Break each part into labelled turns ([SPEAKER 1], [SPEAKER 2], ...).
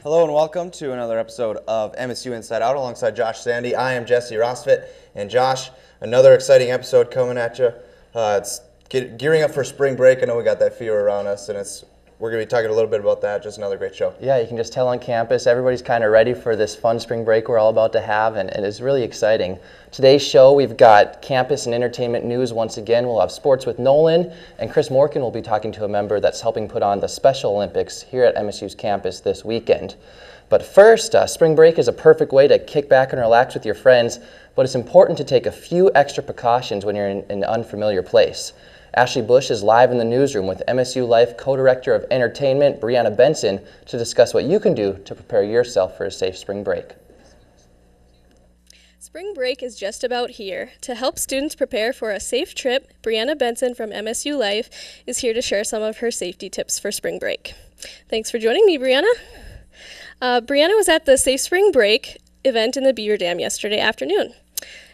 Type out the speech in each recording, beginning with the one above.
[SPEAKER 1] Hello and welcome to another episode of MSU Inside Out alongside Josh Sandy. I am Jesse Rosfit, and Josh, another exciting episode coming at you. It's gearing up for spring break. I know we got that fever around us, and we're going to be talking a little bit about that. Just another great show.
[SPEAKER 2] Yeah, you can just tell on campus, everybody's kind of ready for this fun spring break we're all about to have, and it's really exciting. Today's show, we've got campus and entertainment news once again. We'll have sports with Nolan, and Chris Morgan will be talking to a member that's helping put on the Special Olympics here at MSU's campus this weekend. But first, spring break is a perfect way to kick back and relax with your friends, but it's important to take a few extra precautions when you're in an unfamiliar place. Ashley Bush is live in the newsroom with MSU Life Co-Director of Entertainment, Brianna Benson, to discuss what you can do to prepare yourself for a safe spring break.
[SPEAKER 3] Spring break is just about here. To help students prepare for a safe trip, Brianna Benson from MSU Life is here to share some of her safety tips for spring break. Thanks for joining me, Brianna. Brianna was at the Safe Spring Break event in the Beaver Dam yesterday afternoon.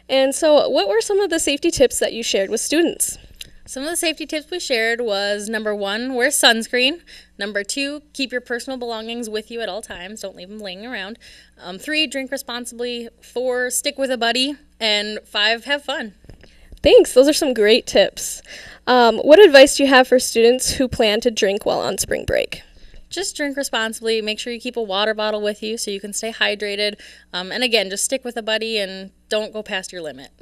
[SPEAKER 3] And so what were some of the safety tips that you shared with students?
[SPEAKER 4] Some of the safety tips we shared was, number 1, wear sunscreen. Number 2, keep your personal belongings with you at all times. Don't leave them laying around. 3, drink responsibly. 4, stick with a buddy. And 5, have fun.
[SPEAKER 3] Thanks. Those are some great tips. What advice do you have for students who plan to drink while on spring break?
[SPEAKER 4] Just drink responsibly. Make sure you keep a water bottle with you so you can stay hydrated. And again, just stick with a buddy and don't go past your limit.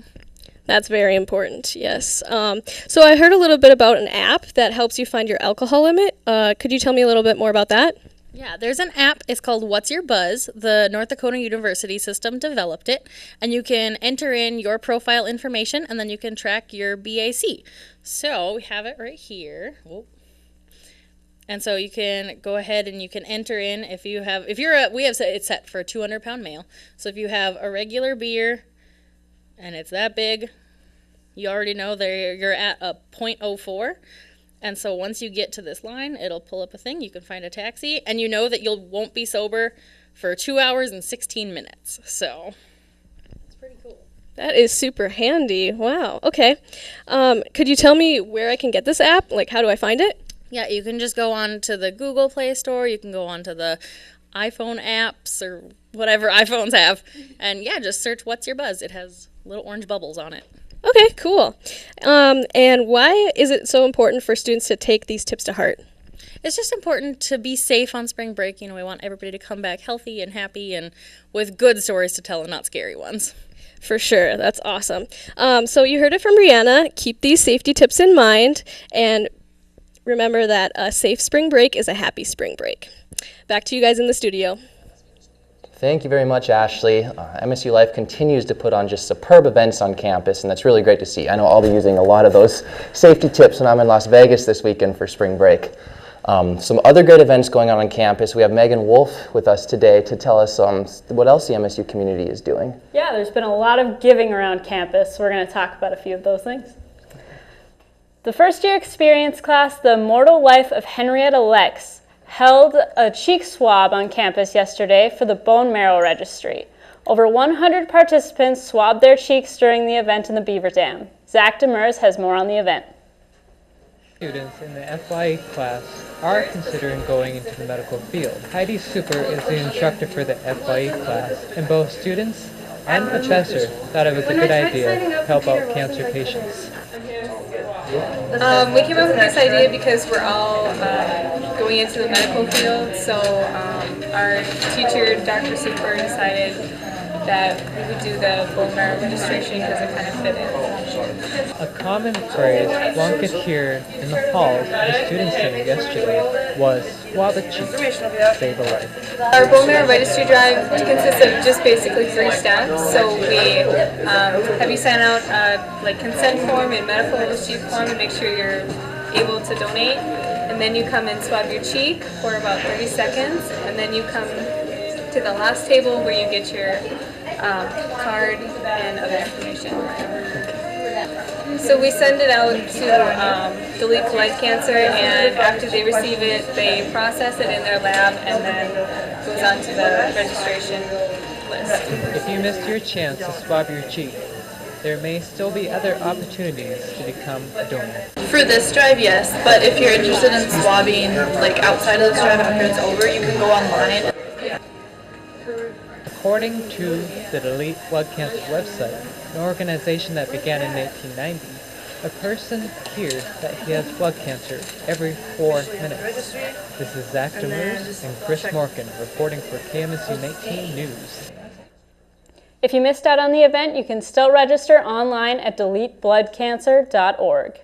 [SPEAKER 3] That's very important, yes. So I heard a little bit about an app that helps you find your alcohol limit. Could you tell me a little bit more about that?
[SPEAKER 4] Yeah, there's an app. It's called What's Your Buzz. The North Dakota University system developed it, and you can enter in your profile information, and then you can track your BAC. So we have it right here. Whoa. And so you can go ahead and you can enter in we have it set for a 200-pound male. So if you have a regular beer and it's that big, you already know you're at a .04. And so once you get to this line, it'll pull up a thing. You can find a taxi, and you know that you won't be sober for 2 hours and 16 minutes. So it's pretty cool.
[SPEAKER 3] That is super handy. Wow. Okay. Could you tell me where I can get this app? Like, how do I find it?
[SPEAKER 4] Yeah, you can just go on to the Google Play Store. You can go on to the iPhone apps or whatever iPhones have. And yeah, just search What's Your Buzz. It has little orange bubbles on it.
[SPEAKER 3] Okay, cool. And why is it so important for students to take these tips to heart?
[SPEAKER 4] It's just important to be safe on spring break. You know, we want everybody to come back healthy and happy and with good stories to tell and not scary ones.
[SPEAKER 3] For sure. That's awesome. So you heard it from Brianna. Keep these safety tips in mind, and remember that a safe spring break is a happy spring break. Back to you guys in the studio.
[SPEAKER 2] Thank you very much, Ashley. MSU Life continues to put on just superb events on campus, and that's really great to see. I know I'll be using a lot of those safety tips when I'm in Las Vegas this weekend for spring break. Some other great events going on campus. We have Megan Wolf with us today to tell us what else the MSU community is doing.
[SPEAKER 5] Yeah, there's been a lot of giving around campus. We're going to talk about a few of those things. The first-year experience class, The Immortal Life of Henrietta Lex, held a cheek swab on campus yesterday for the bone marrow registry. Over 100 participants swabbed their cheeks during the event in the Beaver Dam. Zach Demers has more on the event.
[SPEAKER 6] Students in the FYE class are considering going into the medical field. Heidi Super is the instructor for the FYE class, and both students and professor thought it was a good idea to help out cancer patients.
[SPEAKER 7] We came up with this idea because we're all going into the medical field, so our teacher, Dr. Super, decided that we would do the bone marrow registration because it kind of fit in.
[SPEAKER 6] A common phrase one could hear in the halls of the student center yesterday was, swab a cheek, save a life.
[SPEAKER 7] Our bone marrow registry drive consists of just basically 3 steps. So we have you sign out like consent form and medical receipt form to make sure you're able to donate. And then you come and swab your cheek for about 30 seconds. And then you come to the last table where you get your card and other information. So we send it out to Delete Blood Cancer, and after they receive it, they process it in their lab and then goes on to the registration list.
[SPEAKER 6] If you missed your chance to swab your cheek, there may still be other opportunities to become a donor.
[SPEAKER 8] For this drive, yes, but if you're interested in swabbing like outside of this drive after it's over, you can go online.
[SPEAKER 6] According to the Delete Blood Cancer website, an organization that began in 1890, a person hears that he has blood cancer every 4 minutes. This is Zach Demers and Chris Morgan reporting for KMSU 19 News.
[SPEAKER 5] If you missed out on the event, you can still register online at deletebloodcancer.org.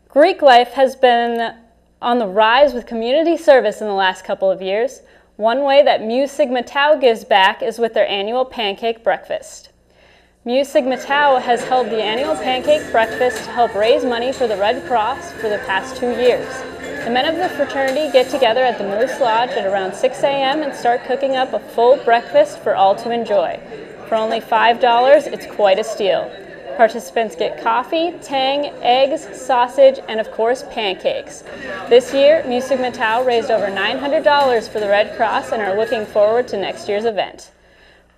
[SPEAKER 5] Greek life has been on the rise with community service in the last couple of years. One way that Mu Sigma Tau gives back is with their annual pancake breakfast. Mu Sigma Tau has held the annual pancake breakfast to help raise money for the Red Cross for the past 2 years. The men of the fraternity get together at the Moose Lodge at around 6 a.m. and start cooking up a full breakfast for all to enjoy. For only $5, it's quite a steal. Participants get coffee, tang, eggs, sausage, and of course pancakes. This year, Mu Sigma Tau raised over $900 for the Red Cross and are looking forward to next year's event.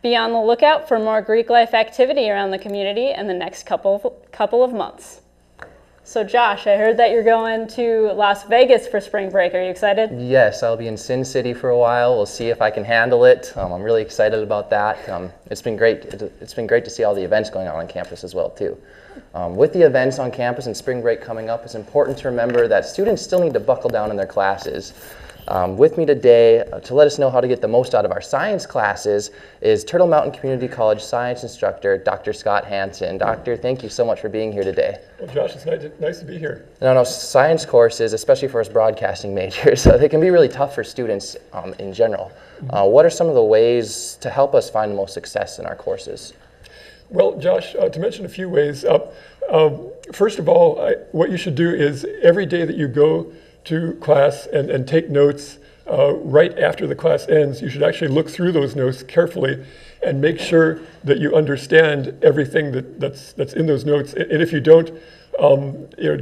[SPEAKER 5] Be on the lookout for more Greek life activity around the community in the next couple of months. So Josh, I heard that you're going to Las Vegas for spring break. Are you excited?
[SPEAKER 2] Yes, I'll be in Sin City for a while. We'll see if I can handle it. I'm really excited about that. It's been great. It's been great to see all the events going on campus as well too. With the events on campus and spring break coming up, it's important to remember that students still need to buckle down in their classes. With me today to let us know how to get the most out of our science classes is Turtle Mountain Community College science instructor, Dr. Scott Hansen. Doctor, thank you so much for being here today.
[SPEAKER 8] Well, Josh, it's nice to be here.
[SPEAKER 2] No, science courses, especially for us broadcasting majors, they can be really tough for students in general. What are some of the ways to help us find the most success in our courses?
[SPEAKER 8] Well, Josh, to mention a few ways, first of all, what you should do is every day that you go to class and take notes right after the class ends, you should actually look through those notes carefully and make sure that you understand everything that's in those notes. And if you don't,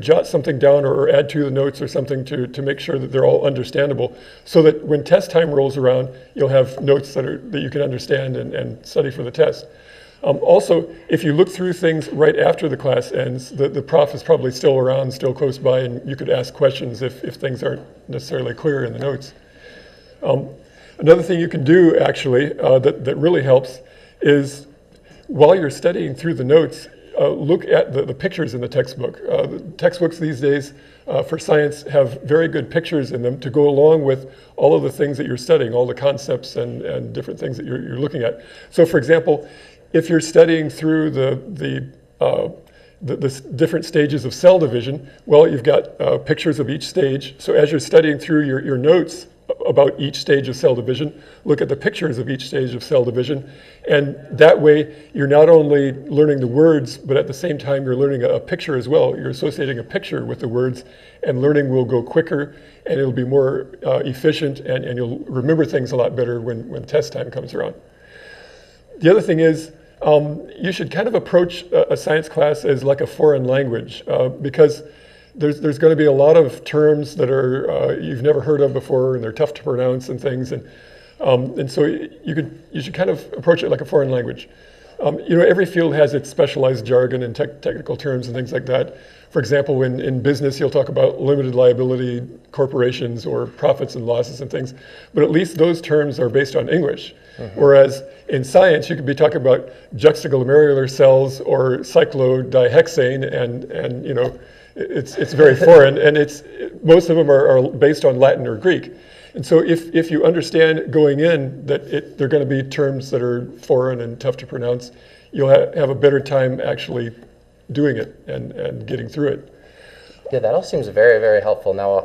[SPEAKER 8] jot something down or add to the notes or something to make sure that they're all understandable, so that when test time rolls around, you'll have notes that you can understand and study for the test. Also, if you look through things right after the class ends, the prof is probably still around, still close by, and you could ask questions if things aren't necessarily clear in the notes. Another thing you can do, actually, that really helps is while you're studying through the notes, look at the pictures in the textbook. The textbooks these days for science have very good pictures in them to go along with all of the things that you're studying, all the concepts and different things that you're looking at. So, for example, if you're studying through the different stages of cell division, well, you've got pictures of each stage. So as you're studying through your notes about each stage of cell division, look at the pictures of each stage of cell division. And that way, you're not only learning the words, but at the same time, you're learning a picture as well. You're associating a picture with the words, and learning will go quicker, and it'll be more efficient, and you'll remember things a lot better when test time comes around. The other thing is, you should kind of approach a science class as like a foreign language, because there's going to be a lot of terms that are you've never heard of before, and they're tough to pronounce and things, and so you should kind of approach it like a foreign language. Every field has its specialized jargon and technical terms and things like that. For example, in business, you'll talk about limited liability corporations or profits and losses and things, but at least those terms are based on English. Mm-hmm. Whereas in science, you could be talking about juxtaglomerular cells or cyclodihexane, and it's very foreign, and most of them are based on Latin or Greek. And so if you understand going in that they're going to be terms that are foreign and tough to pronounce, you'll have a better time actually doing it and getting through it.
[SPEAKER 2] Yeah, that all seems very, very helpful. Now,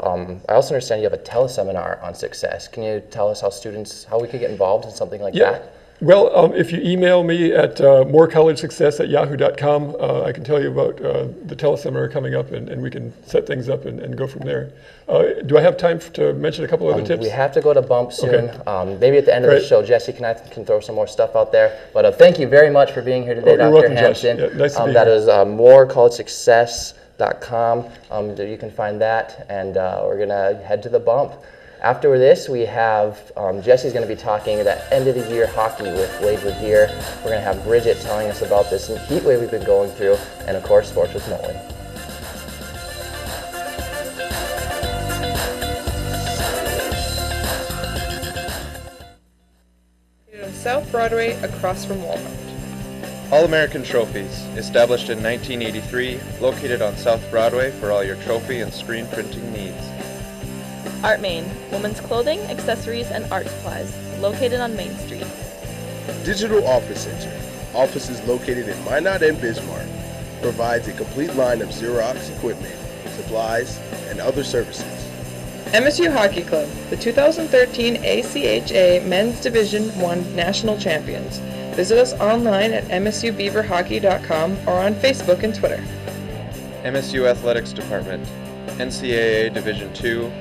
[SPEAKER 2] I also understand you have a teleseminar on success. Can you tell us how we could get involved in something like that?
[SPEAKER 8] Well, if you email me at morecollegesuccess@yahoo.com, I can tell you about the teleseminar coming up, and we can set things up and go from there. Do I have time to mention a couple other tips?
[SPEAKER 2] We have to go to bump soon.
[SPEAKER 8] Okay.
[SPEAKER 2] Maybe at the end of the show, Jesse can throw some more stuff out there. But thank you very much for being here today, Dr.
[SPEAKER 8] Welcome,
[SPEAKER 2] Hansen.
[SPEAKER 8] Josh. Yeah, nice to be
[SPEAKER 2] that
[SPEAKER 8] here.
[SPEAKER 2] is morecollegesuccess.com. You can find that, and we're going to head to the bump. After this, we have Jesse's going to be talking at end of the year hockey with Wade Revere. We're going to have Bridget telling us about this heat wave we've been going through, and of course, sports with Nolan.
[SPEAKER 9] South Broadway across from Walmart.
[SPEAKER 10] All-American Trophies, established in 1983, located on South Broadway for all your trophy and screen printing needs.
[SPEAKER 11] Art Main, women's clothing, accessories, and art supplies, located on Main Street.
[SPEAKER 12] Digital Office Center, offices located in Minot and Bismarck, provides a complete line of Xerox equipment, supplies, and other services.
[SPEAKER 9] MSU Hockey Club, the 2013 ACHA Men's Division I National Champions. Visit us online at msubeaverhockey.com or on Facebook and Twitter.
[SPEAKER 10] MSU Athletics Department, NCAA Division II,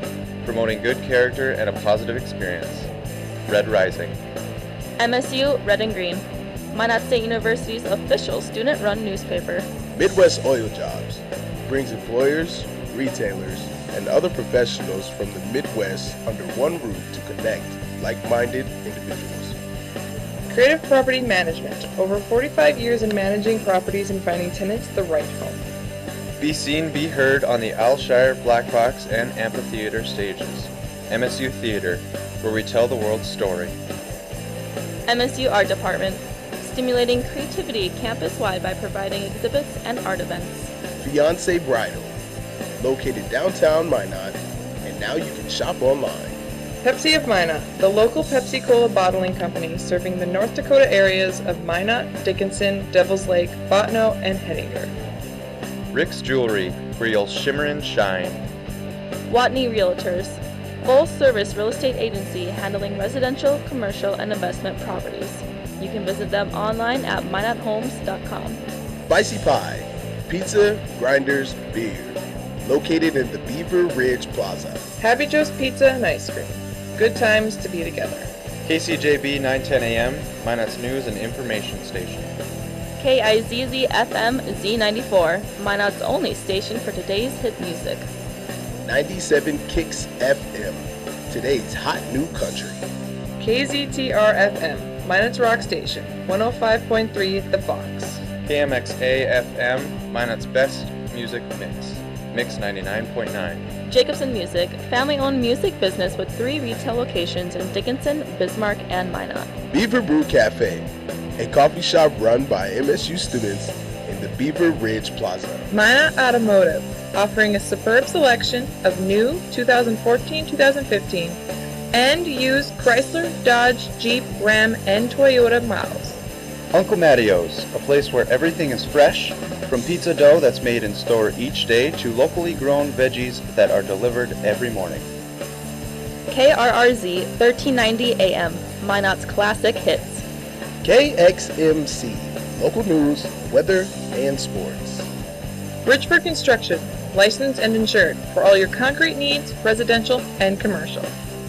[SPEAKER 10] promoting good character and a positive experience. Red Rising.
[SPEAKER 11] MSU Red and Green, Minot State University's official student-run newspaper.
[SPEAKER 12] Midwest Oil Jobs brings employers, retailers, and other professionals from the Midwest under one roof to connect like-minded individuals.
[SPEAKER 9] Creative Property Management, over 45 years in managing properties and finding tenants the right home.
[SPEAKER 10] Be seen, be heard on the Alshire, Black Box, and Amphitheater stages. MSU Theater, where we tell the world's story.
[SPEAKER 11] MSU Art Department, stimulating creativity campus-wide by providing exhibits and art events.
[SPEAKER 12] Fiancé Bridal, located downtown Minot, and now you can shop online.
[SPEAKER 9] Pepsi of Minot, the local Pepsi Cola bottling company serving the North Dakota areas of Minot, Dickinson, Devils Lake, Bottineau, and Hettinger.
[SPEAKER 10] Rick's Jewelry, where you'll shimmer and shine.
[SPEAKER 11] Watney Realtors, full-service real estate agency handling residential, commercial, and investment properties. You can visit them online at minothomes.com.
[SPEAKER 12] Spicy Pie, pizza, grinders, beer, located in the Beaver Ridge Plaza.
[SPEAKER 9] Happy Joe's Pizza and Ice Cream. Good times to be together.
[SPEAKER 10] KCJB 910 AM, Minot's news and information station.
[SPEAKER 11] KIZZ FM Z94, Minot's only station for today's hit music.
[SPEAKER 12] 97 Kicks FM, today's hot new country.
[SPEAKER 9] KZTR FM, Minot's rock station, 105.3 The Fox.
[SPEAKER 10] KMXA FM, Minot's best music mix. Mix 99.9.
[SPEAKER 11] Jacobson Music, family-owned music business with 3 retail locations in Dickinson, Bismarck, and Minot.
[SPEAKER 12] Beaver Brew Cafe, a coffee shop run by MSU students in the Beaver Ridge Plaza.
[SPEAKER 9] Minot Automotive, offering a superb selection of new 2014-2015 and used Chrysler, Dodge, Jeep, Ram, and Toyota models.
[SPEAKER 13] Uncle Mattio's, a place where everything is fresh, from pizza dough that's made in store each day to locally grown veggies that are delivered every morning.
[SPEAKER 11] KRRZ 1390 AM, Minot's classic hits.
[SPEAKER 12] KXMC, local news, weather, and sports.
[SPEAKER 9] Bridgeford Construction, licensed and insured for all your concrete needs, residential and commercial.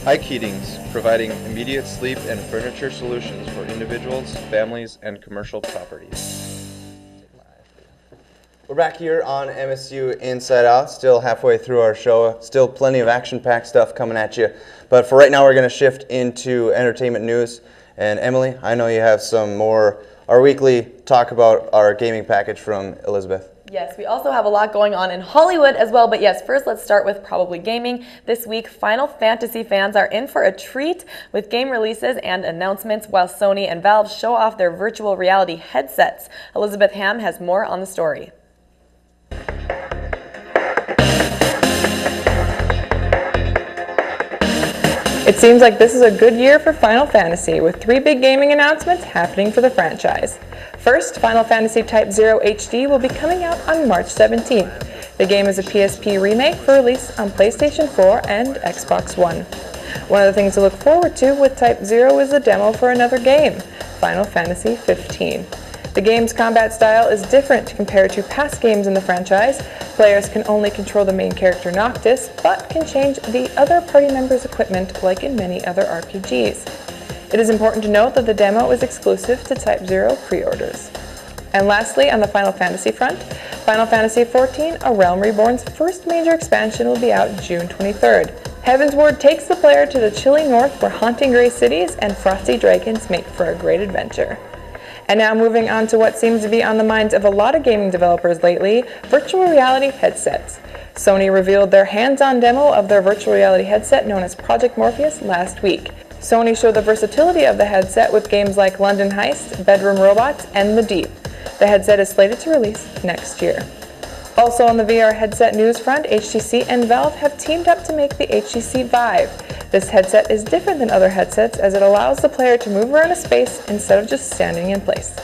[SPEAKER 10] Ike Heatings, providing immediate sleep and furniture solutions for individuals, families, and commercial properties.
[SPEAKER 1] We're back here on MSU Inside Out, still halfway through our show. Still plenty of action-packed stuff coming at you. But for right now, we're going to shift into entertainment news. And Emily, I know you have some more, our weekly talk about our gaming package from Elizabeth.
[SPEAKER 14] Yes, we also have a lot going on in Hollywood as well, but yes, first let's start with probably gaming. This week, Final Fantasy fans are in for a treat with game releases and announcements while Sony and Valve show off their virtual reality headsets. Elizabeth Ham has more on the story.
[SPEAKER 9] It seems like this is a good year for Final Fantasy, with 3 big gaming announcements happening for the franchise. First, Final Fantasy Type 0 HD will be coming out on March 17th. The game is a PSP remake for release on PlayStation 4 and Xbox One. One of the things to look forward to with Type 0 is a demo for another game, Final Fantasy 15. The game's combat style is different compared to past games in the franchise. Players can only control the main character Noctis, but can change the other party members' equipment like in many other RPGs. It is important to note that the demo is exclusive to Type 0 pre-orders. And lastly, on the Final Fantasy front, Final Fantasy XIV, A Realm Reborn's first major expansion will be out June 23rd. Heavensward takes the player to the chilly north where haunting gray cities and frosty dragons make for a great adventure. And now moving on to what seems to be on the minds of a lot of gaming developers lately, virtual reality headsets. Sony revealed their hands-on demo of their virtual reality headset known as Project Morpheus last week. Sony showed the versatility of the headset with games like London Heist, Bedroom Robots, and The Deep. The headset is slated to release next year. Also on the VR headset news front, HTC and Valve have teamed up to make the HTC Vive. This headset is different than other headsets as it allows the player to move around a space instead of just standing in place.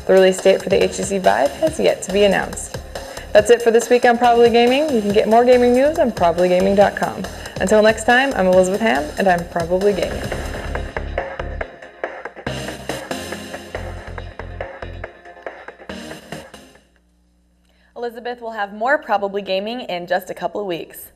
[SPEAKER 9] The release date for the HTC Vive has yet to be announced. That's it for this week on Probably Gaming. You can get more gaming news on probablygaming.com. Until next time, I'm Elizabeth Ham, and I'm Probably Gaming.
[SPEAKER 14] Elizabeth will have more Probably Gaming in just a couple of weeks.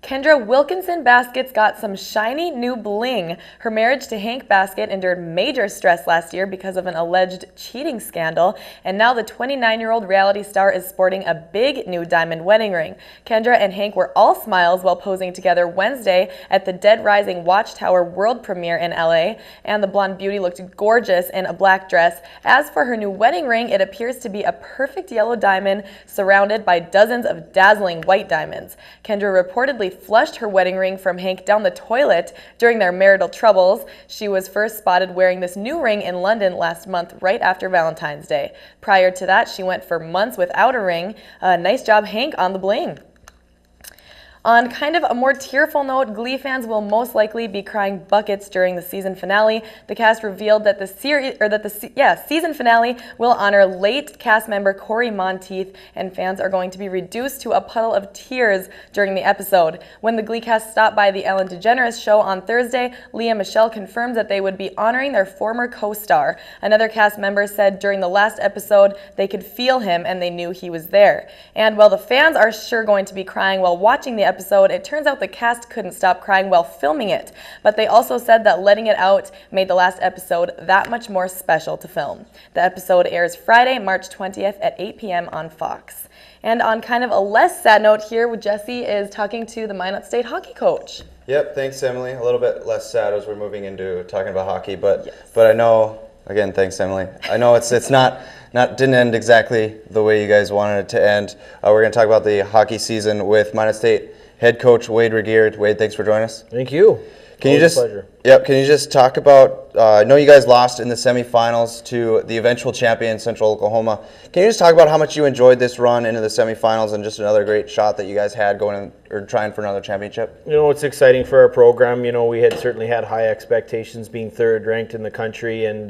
[SPEAKER 14] Kendra Wilkinson Basket's got some shiny new bling. Her marriage to Hank Basket endured major stress last year because of an alleged cheating scandal, and now the 29-year-old reality star is sporting a big new diamond wedding ring. Kendra and Hank were all smiles while posing together Wednesday at the Dead Rising Watchtower world premiere in LA, and the blonde beauty looked gorgeous in a black dress. As for her new wedding ring, it appears to be a perfect yellow diamond surrounded by dozens of dazzling white diamonds. Kendra reportedly flushed her wedding ring from Hank down the toilet during their marital troubles. She was first spotted wearing this new ring in London last month, right after Valentine's Day. Prior to that, she went for months without a ring. Nice job, Hank, on the bling. On kind of a more tearful note, Glee fans will most likely be crying buckets during the season finale. The cast revealed that the season finale will honor late cast member Corey Monteith, and fans are going to be reduced to a puddle of tears during the episode. When the Glee cast stopped by the Ellen DeGeneres show on Thursday, Leah Michelle confirmed that they would be honoring their former co-star. Another cast member said during the last episode they could feel him and they knew he was there. And while the fans are sure going to be crying while watching the episode, it turns out the cast couldn't stop crying while filming it. But they also said that letting it out made the last episode that much more special to film. The episode airs Friday, March 20th at 8 p.m. on Fox. And on kind of a less sad note here, Jesse is talking to the Minot State hockey coach.
[SPEAKER 1] Yep, thanks, Emily. A little bit less sad as we're moving into talking about hockey, but I know, again, thanks, Emily. I know it's didn't end exactly the way you guys wanted it to end. We're going to talk about the hockey season with Minot State head coach Wade Regier. Wade, thanks for joining us.
[SPEAKER 15] Thank you.
[SPEAKER 1] Can you just talk about, I know you guys lost in the semifinals to the eventual champion, Central Oklahoma. Can you just talk about how much you enjoyed this run into the semifinals and just another great shot that you guys had going in, or trying for another championship?
[SPEAKER 15] You know, it's exciting for our program. You know, we had certainly had high expectations, being third ranked in the country, and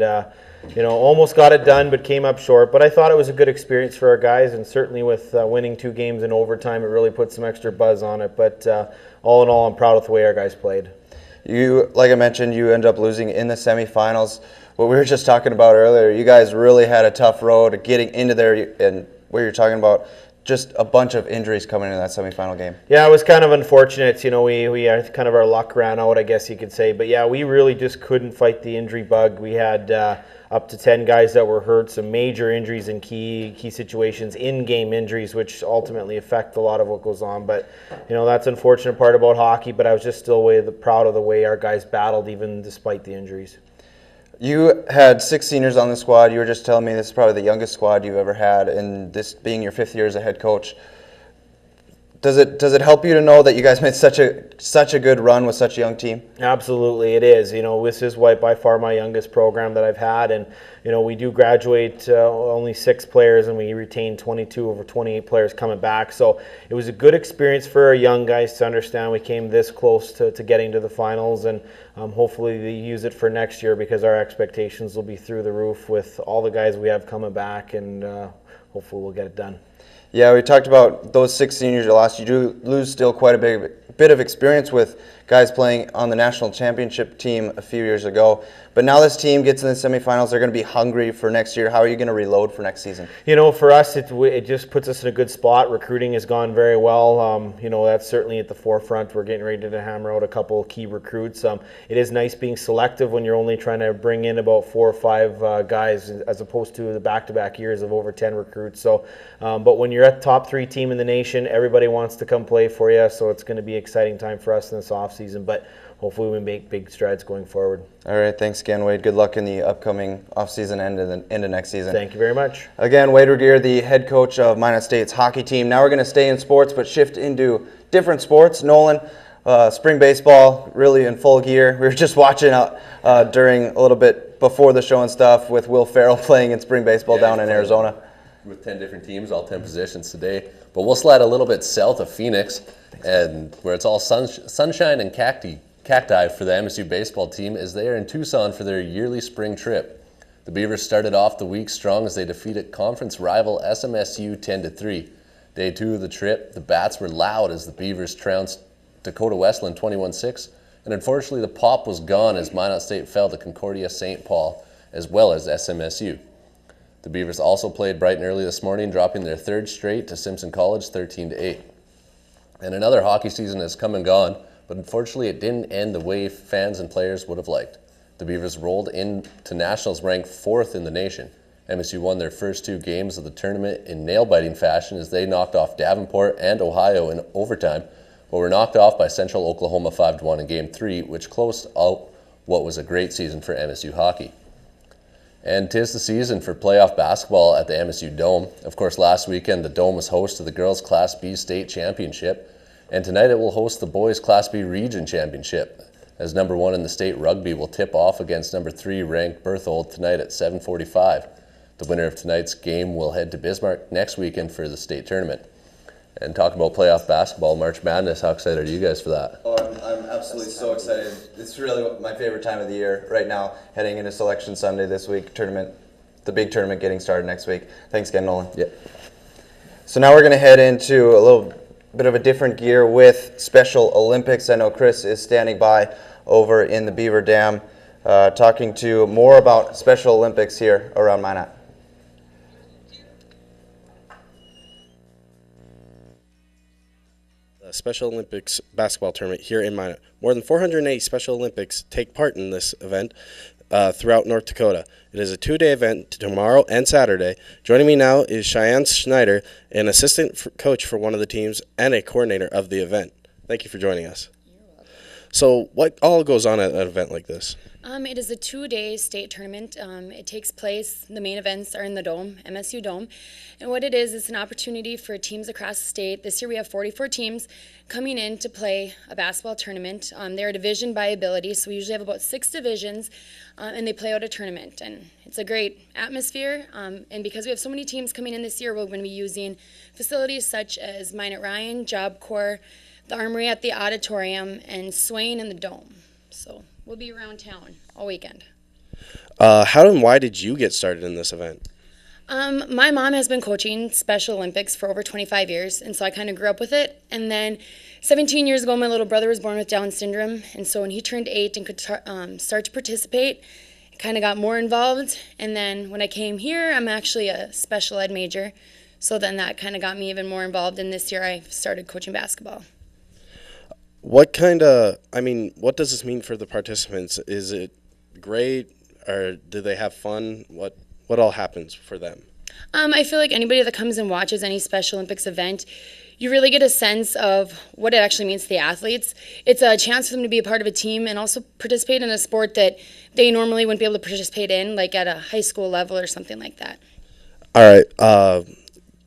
[SPEAKER 15] you know, almost got it done, but came up short. But I thought it was a good experience for our guys, and certainly with winning 2 games in overtime, it really put some extra buzz on it. But all in all, I'm proud of the way our guys played.
[SPEAKER 1] You, like I mentioned, you ended up losing in the semifinals. What we were just talking about earlier, you guys really had a tough road getting into there, and what you're talking about, just a bunch of injuries coming into that semifinal game.
[SPEAKER 15] Yeah, it was kind of unfortunate. You know, we kind of our luck ran out, I guess you could say. But yeah, we really just couldn't fight the injury bug. We had up to 10 guys that were hurt, some major injuries in key situations, in-game injuries, which ultimately affect a lot of what goes on. But, you know, that's the unfortunate part about hockey, but I was just still proud of the way our guys battled, even despite the injuries.
[SPEAKER 1] You had 6 seniors on the squad. You were just telling me this is probably the youngest squad you've ever had, and this being your 5th year as a head coach. Does it help you to know that you guys made such a good run with such a young team?
[SPEAKER 15] Absolutely, it is. You know, this is by far my youngest program that I've had, and you know, we do graduate only 6 players, and we retain 22 over 28 players coming back. So it was a good experience for our young guys to understand we came this close to getting to the finals, and hopefully they use it for next year, because our expectations will be through the roof with all the guys we have coming back, and hopefully we'll get it done.
[SPEAKER 1] Yeah, we talked about those 6 seniors you lost. You do lose still quite a bit of experience with guys playing on the national championship team a few years ago. But now this team gets in the semifinals. They're going to be hungry for next year. How are you going to reload for next season?
[SPEAKER 15] You know, for us, it just puts us in a good spot. Recruiting has gone very well. You know, that's certainly at the forefront. We're getting ready to hammer out a couple key recruits. It is nice being selective when you're only trying to bring in about 4 or 5 guys, as opposed to the back-to-back years of over 10 recruits. So, but when you're at top 3 team in the nation, everybody wants to come play for you. So it's going to be an exciting time for us in this offseason. But hopefully we make big strides going forward.
[SPEAKER 1] All right, thanks again, Wade. Good luck in the upcoming offseason and into next season.
[SPEAKER 15] Thank you very much.
[SPEAKER 1] Again, Wade Regier, the head coach of Minot State's hockey team. Now we're going to stay in sports but shift into different sports. Nolan, Spring baseball really in full gear. We were just watching out during a little bit before the show and stuff with Will Ferrell playing in spring baseball down in Arizona.
[SPEAKER 16] With 10 different teams, all 10 positions today. But we'll slide a little bit south of Phoenix, and where it's all sunshine and cacti for the MSU baseball team as they are in Tucson for their yearly spring trip. The Beavers started off the week strong as they defeated conference rival SMSU 10-3. Day 2 of the trip, the bats were loud as the Beavers trounced Dakota Westland 21-6, and unfortunately the pop was gone as Minot State fell to Concordia St. Paul as well as SMSU. The Beavers also played bright and early this morning, dropping their third straight to Simpson College 13-8. And another hockey season has come and gone, but unfortunately it didn't end the way fans and players would have liked. The Beavers rolled into nationals ranked 4th in the nation. MSU won their first 2 games of the tournament in nail-biting fashion as they knocked off Davenport and Ohio in overtime, but were knocked off by Central Oklahoma 5-1 in Game 3, which closed out what was a great season for MSU hockey. And 'tis the season for playoff basketball at the MSU Dome. Of course, last weekend the Dome was host to the girls' Class B state championship, and tonight it will host the boys' Class B region championship, as number 1 in the state rugby will tip off against number 3 ranked Berthold tonight at 7:45. The winner of tonight's game will head to Bismarck next weekend for the state tournament. And talk about playoff basketball, March Madness, how excited are you guys for that?
[SPEAKER 1] Oh, I'm absolutely so excited. It's really my favorite time of the year right now, heading into Selection Sunday this week, the big tournament getting started next week. Thanks again, Nolan.
[SPEAKER 16] Yep.
[SPEAKER 1] So now we're going to head into a little bit of a different gear with Special Olympics. I know Chris is standing by over in the Beaver Dam, talking to more about Special Olympics here around Minot.
[SPEAKER 17] Special Olympics basketball tournament here in Minot. More than 480 Special Olympics take part in this event throughout North Dakota. It is a 2-day event tomorrow and Saturday. Joining me now is Cheyenne Schneider, an assistant coach for one of the teams and a coordinator of the event. Thank you for joining us. So what all goes on at an event like this?
[SPEAKER 18] It is a 2-day state tournament. It takes place, the main events are in the Dome, MSU Dome. And what it is, it's an opportunity for teams across the state. This year we have 44 teams coming in to play a basketball tournament. They're a division by ability, so we usually have about 6 divisions, and they play out a tournament. And it's a great atmosphere, and because we have so many teams coming in this year, we're going to be using facilities such as Minot Ryan, Job Corps, the Armory at the Auditorium, and Swain and the Dome. So we'll be around town all weekend.
[SPEAKER 17] How and why did you get started in this event?
[SPEAKER 18] My mom has been coaching Special Olympics for over 25 years, and so I kind of grew up with it. And then 17 years ago, my little brother was born with Down syndrome, and so when he turned 8 and could start to participate, I kind of got more involved. And then when I came here, I'm actually a special ed major, so then that kind of got me even more involved, and this year I started coaching basketball.
[SPEAKER 17] What what does this mean for the participants? Is it great, or do they have fun? What all happens for them?
[SPEAKER 18] I feel like anybody that comes and watches any Special Olympics event, you really get a sense of what it actually means to the athletes. It's a chance for them to be a part of a team and also participate in a sport that they normally wouldn't be able to participate in, like at a high school level or something like that.
[SPEAKER 17] All right.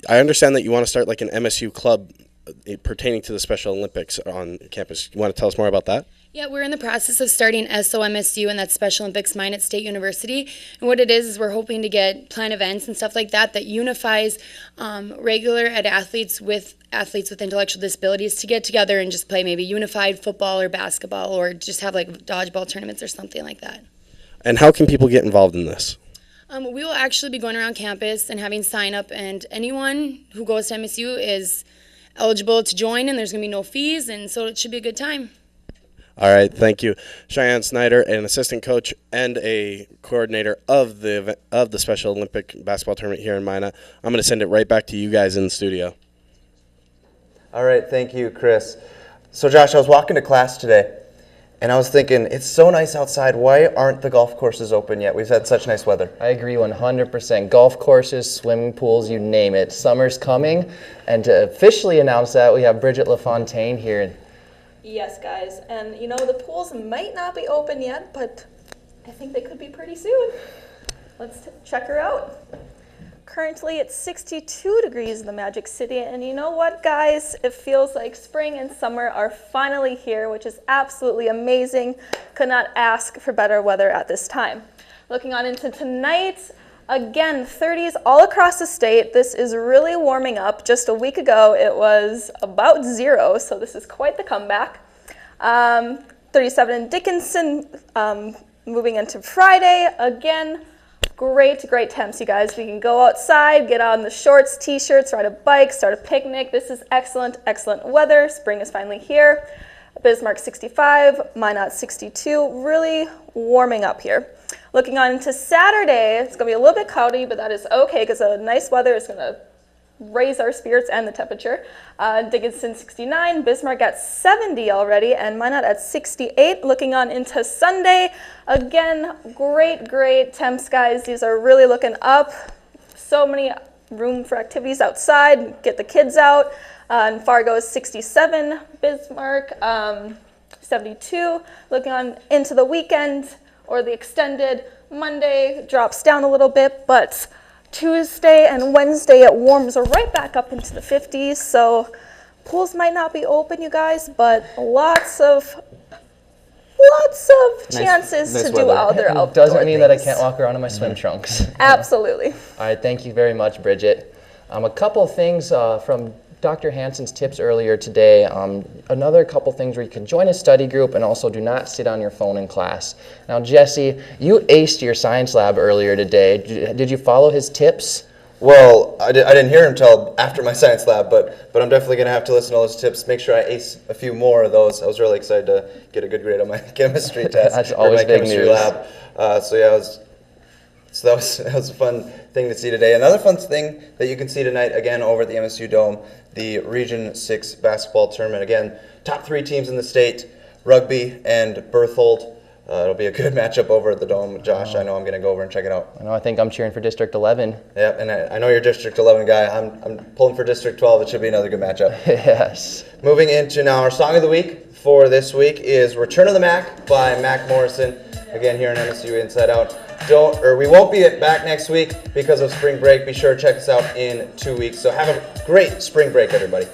[SPEAKER 17] I understand that you want to start like an MSU club pertaining to the Special Olympics on campus. You want to tell us more about that?
[SPEAKER 18] Yeah, we're in the process of starting SOMSU, and that's Special Olympics Minot State University. And what it is we're hoping to plan events and stuff like that that unifies regular ed athletes with intellectual disabilities to get together and just play maybe unified football or basketball, or just have like dodgeball tournaments or something like that.
[SPEAKER 17] And how can people get involved in this?
[SPEAKER 18] We will actually be going around campus and having sign up, and anyone who goes to MSU is eligible to join, and there's going to be no fees, and so it should be a good time.
[SPEAKER 17] All right, thank you. Cheyenne Snyder, an assistant coach and a coordinator of the Special Olympic basketball tournament here in Minot. I'm going to send it right back to you guys in the studio.
[SPEAKER 1] All right, thank you, Chris. So Josh, I was walking to class today, and I was thinking, it's so nice outside. Why aren't the golf courses open yet? We've had such nice weather.
[SPEAKER 2] I agree 100%. Golf courses, swimming pools, you name it. Summer's coming, and to officially announce that, we have Bridget LaFontaine here.
[SPEAKER 11] Yes, guys, and you know, the pools might not be open yet, but I think they could be pretty soon. Let's check her out.
[SPEAKER 19] Currently it's 62 degrees in the Magic City, and you know what, guys? It feels like spring and summer are finally here, which is absolutely amazing. Could not ask for better weather at this time. Looking on into tonight, again, 30s all across the state. This is really warming up. Just a week ago, it was about 0, so this is quite the comeback. 37 in Dickinson, moving into Friday. Again, great temps, you guys. We can go outside, get on the shorts, t-shirts, ride a bike, start a picnic. This is excellent weather. Spring is finally here. Bismarck 65, Minot 62, really warming up here. Looking on into Saturday, it's going to be a little bit cloudy, but that is okay because the nice weather is going to raise our spirits and the temperature. Dickinson 69, Bismarck at 70 already, and Minot at 68. Looking on into Sunday, again, great temps, guys. These are really looking up. So many room for activities outside, get the kids out. And Fargo is 67, Bismarck 72. Looking on into the weekend or the extended, Monday drops down a little bit, but Tuesday and Wednesday it warms right back up into the 50s. So pools might not be open, you guys, but lots of chances to do other outdoor
[SPEAKER 2] Doesn't mean that I
[SPEAKER 19] things.
[SPEAKER 2] can't walk around in my swim trunks.
[SPEAKER 19] Absolutely.
[SPEAKER 2] All right, thank you very much, Bridget. A couple of things from Dr. Hansen's tips earlier today. Another couple things where you can join a study group and also do not sit on your phone in class. Now, Jesse, you aced your science lab earlier today. Did you follow his tips?
[SPEAKER 1] Well, I didn't hear him until after my science lab, but I'm definitely going to have to listen to all those tips, make sure I ace a few more of those. I was really excited to get a good grade on my chemistry test.
[SPEAKER 2] That's always
[SPEAKER 1] my
[SPEAKER 2] big
[SPEAKER 1] chemistry
[SPEAKER 2] news.
[SPEAKER 1] lab. That was a fun thing to see today. Another fun thing that you can see tonight, again, over at the MSU Dome, the Region 6 basketball tournament. Again, top 3 teams in the state, Rugby and Berthold. It'll be a good matchup over at the Dome. Josh, I know I'm going to go over and check it out.
[SPEAKER 2] I think I'm cheering for District 11.
[SPEAKER 1] Yeah, and I know you're District 11 guy. I'm pulling for District 12. It should be another good matchup.
[SPEAKER 2] Yes.
[SPEAKER 1] Moving into now our song of the week for this week is Return of the Mac by Mac Morrison. Again, here on MSU Inside Out. We won't be back next week because of spring break. Be sure to check us out in 2 weeks. So have a great spring break, everybody.